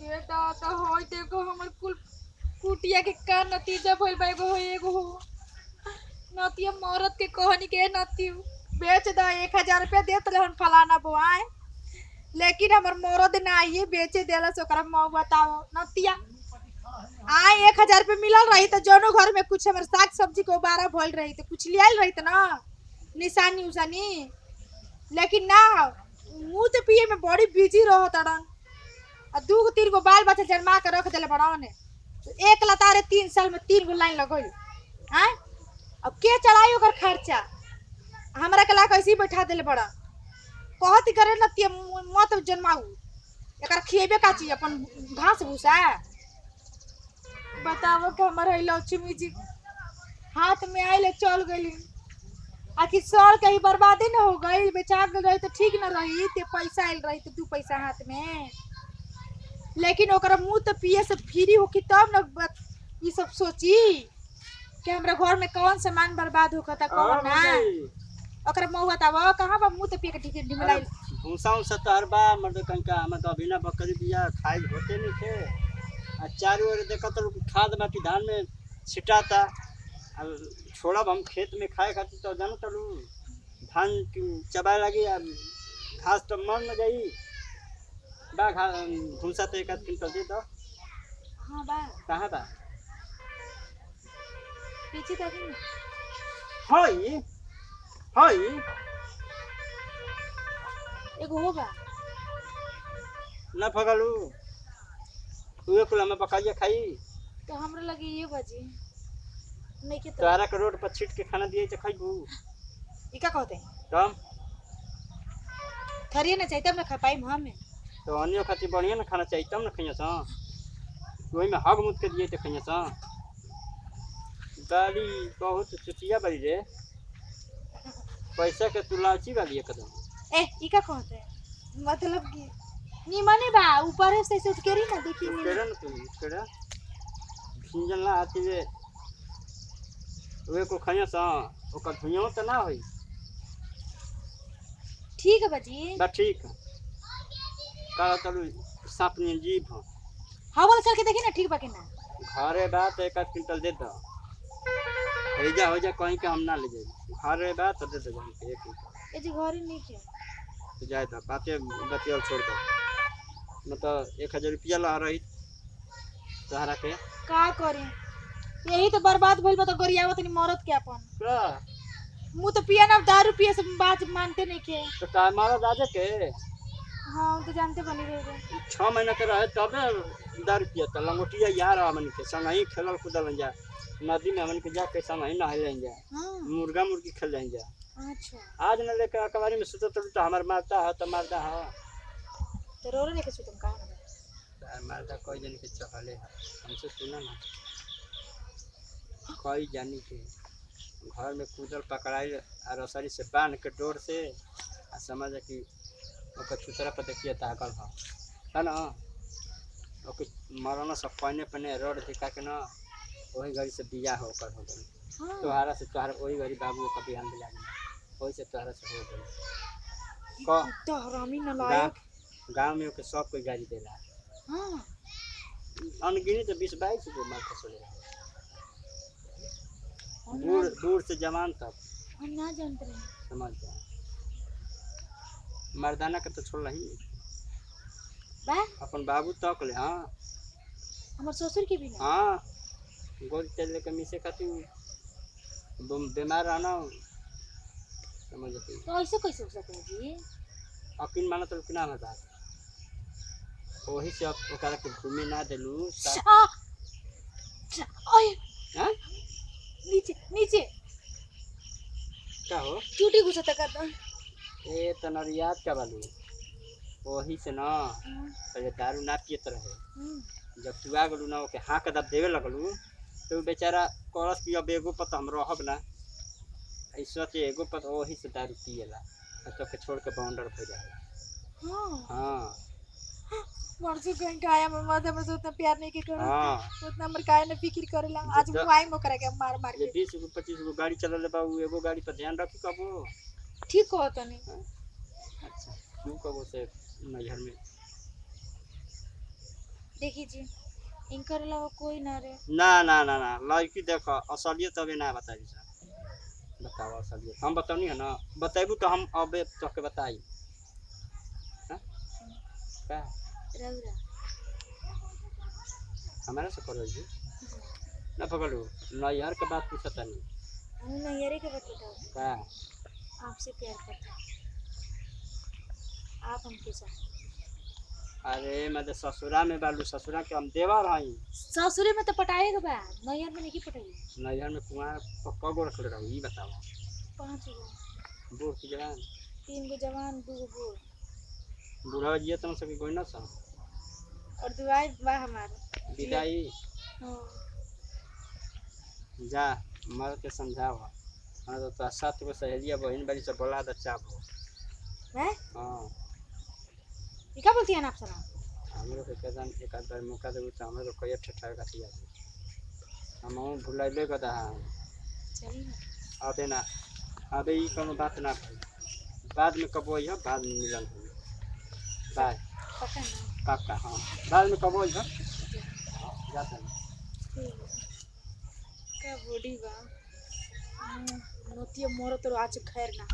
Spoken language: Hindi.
ये दादा होय देखो हमर कुल कुटिया के का नतीजा भइल बा एगो हो नतिया मरद के कहनी के नती बेच द 1000 रुपया देत रहन फलाना बुआए लेकिन हमर मरद ना ये बेचे देला से ओकरा मौ बताओ नतिया आए 1000 रुपया मिलल रही तो जोनो घर में कुछ हमर साग सब्जी को 12 भइल रही तो कुछ लियाल रही ना निशानी उसानी लेकिन ना मुंह तो पिए में बड़ी बिजी रहत अड़न आ 2-3 गो बाल बच्चा जन्मा के रख देले बड़ाने तो एक लतारे 3 साल में 3 गो लाइन लगल हैं अब के चलाई ओकर खर्चा हमरा के ला कैसे बैठा देले बड़ा कहत करे न ते मत जन्माऊ एकर खिएबे का चीज अपन घास भूसा बताओ कि हमर है लक्ष्मी जी हाथ में आइले चल गई आखिर सर के ही बर्बादी न हो गई बेचा गई रही तो ठीक न रही ते पैसा आइल रही तो 2 पैसा हाथ में लेकिन ओकरा मुंह तो पिए से फ्री होकी तब न ये सब सोची कि हमरा घर में कौन सामान बर्बाद होता कौन ना ओकरा मुंह बतावा कहां बा मुंह तो पिए के ठीक ढिमलाई भूसा उसा तहर बा मर्द कंका हम तो अभी ना बकरी बिया खाई होते नहीं थे आ चारों ओर देखा तो खाद माटी धान में छिटाता अब छोड़ब हम खेत में खाए खातिर तो जानो तलू धान चबाए लगी घास तो मर न जाई बा भूसा तो 1 क्विंटल दे दो हां बा कहां बा पीछे तक हई हई एगो हो बा ना फगलू उहे कुल में बकरिया खाई तो हमरा लगे ये बाजी नहीं के तो तारा के रोड पर छीट के खाना दिए तो खाइबू ई का कहते तब थरिए ना चाहिए तब ना खा पाई हम तो अन्य खातिर बढ़िया ना खाना चाहिए तब ना खइया सा वही में हग मुद के दिए तो खइया सा गाड़ी बहुत चुटिया बड़ी रे पैसा के तुलाची वाली एकदम ए ई का कहते मतलब कि निमने बा ऊपर से उठ के री ना देखी केड़ा न तू केड़ा भींजल ना आती रे वे को खइया सा ओकर धुइयों त ना होई ठीक है बाजी बा ठीक काला तलू सांप ने जीभ हवा चल के देखी ना ठीक बा के ना घरे बात 1 क्विंटल दे दो हो जा कहीं के हम ना ले जाई घरे बात दे दो हम 1 क्विंटल ए जी घर ही नहीं के तो जाए तो बातें बतिया छोड़ दो मतलब 1000 रुपया ला रही तहरा के का करे यही तो बर्बाद भइल बा तो गरियावत नहीं मरद के अपन का मुंह तो पिया ना दारू पिए से बात मानते नहीं के तो हमारा राजा के हां तो जानते बनी रहे 6 महीना के रहे तब दारू पिया त लंगोटिया यार हमन के संग ही खेलल कूदल जा नदी में हमन के जाके संग ही नहाए जा हां मुर्गा मुर्गी खेल जा अच्छा आज न लेकर अकबारी में सुतो तो हमार मारता है तो मारता है तो रोरे लेके सुतम का मारता कोई जन के चहले है हमसे सुना ना कोई जानी के घर में कूदल पकड़ाई और रसरी से बांध के डोर से आ समझ कि ओकर चुतरा पर देखिए ताकल है ना ओके मरना सब पहने पहने रोड दिखा के ना वही घड़ी से बिया होकर हो गई तोहरा से तोहरा वही घड़ी बाबू का बिहान दिला वही से तोहरा से हो गई को तो हरामी न लायक गांव में ओके सब कोई गाड़ी देला हां अनगिनी तो 20-22 गो मार के चले दूर दूर से जवान तक हम ना जानते रहे समझ जा मर्दाना के तो छोड़ रही बा अपन बाबू तक ले हां हमर ससुर के भी ना हां गोल तेल के मिसे खातिर बीमार रहना समझ जाती तो ऐसे कैसे हो सकता है जी अकिन माना तो किना में बात वही से अब ओकरा के घूमे ना देलू ओए हां नीचे नीचे का हो चूटी घुसता कर दो ए तनरियात का बालू वही से ना पहले दारू ना पियत रहे जब तू आ गलू ना ओके हाँक दब देवे लगलू तो बेचारा करस कि अब एगो पत हम रहब ना ऐसा के एगो पत वही से दारू पिएला तो के छोड़ के बाउंडर पे जाए हां मर्जी कहीं का आया मत हमसे उतना प्यार नहीं के करो हां उतना हमर काहे न फिक्र करेला आज वो आई मो करे के मार मार के 20 गो 25 गो गाड़ी चलले बा एगो गाड़ी पर ध्यान रखी कबो ठीक हो तनी अच्छा क्यों कबो से नजर में देखी जी इनकर अलावा कोई ना रे। ना ना ना ना लड़की देखो असलियत अभी ना बताई सर। बताओ असलियत हम बतानी है ना बतेबू तो हम अबे तोके बताई हाँ? का रउरा हमारा से करो जी ना पकड़ू नैहर के बात पूछता नहीं हम नैयरे के बात बताओ। का आपसे प्यार करता हूँ। आप हमके चाहते। अरे मैं तो ससुरा में बालू ससुरा के हम देवर हई ससुरे में तो पटाए के बा नैयर में नहीं पटाई। नैहर में कुमार कगो रखले रहू ई बताओ 5 गो। बूढ़ की जवान 3 गो जवान 2 गो बूढ़। बूढ़ा जिया तुम सके कोई ना सा और दुआई बा हमारे विदाई हाँ। जा मर के समझाओ हाँ तो 7 गो सहेलिया बहन बड़ी से बोला द चाप हैं हाँ ये क्या बोलती हैं आप सलाम। हमरो के कदम एक आध बार मौका देबू तो हमरो कहिया ठठा का दिया हम भुलाइले कदा चली ना। अबे ना अबे ई कोनो बात ना भई बाद में कबो है बाद में मिलन हो बाय पता ना। काका हाँ बाद में कबो है जाता है ठीक है। क्या बॉडी बा। नोतिया मोरो तो आज खैर ना।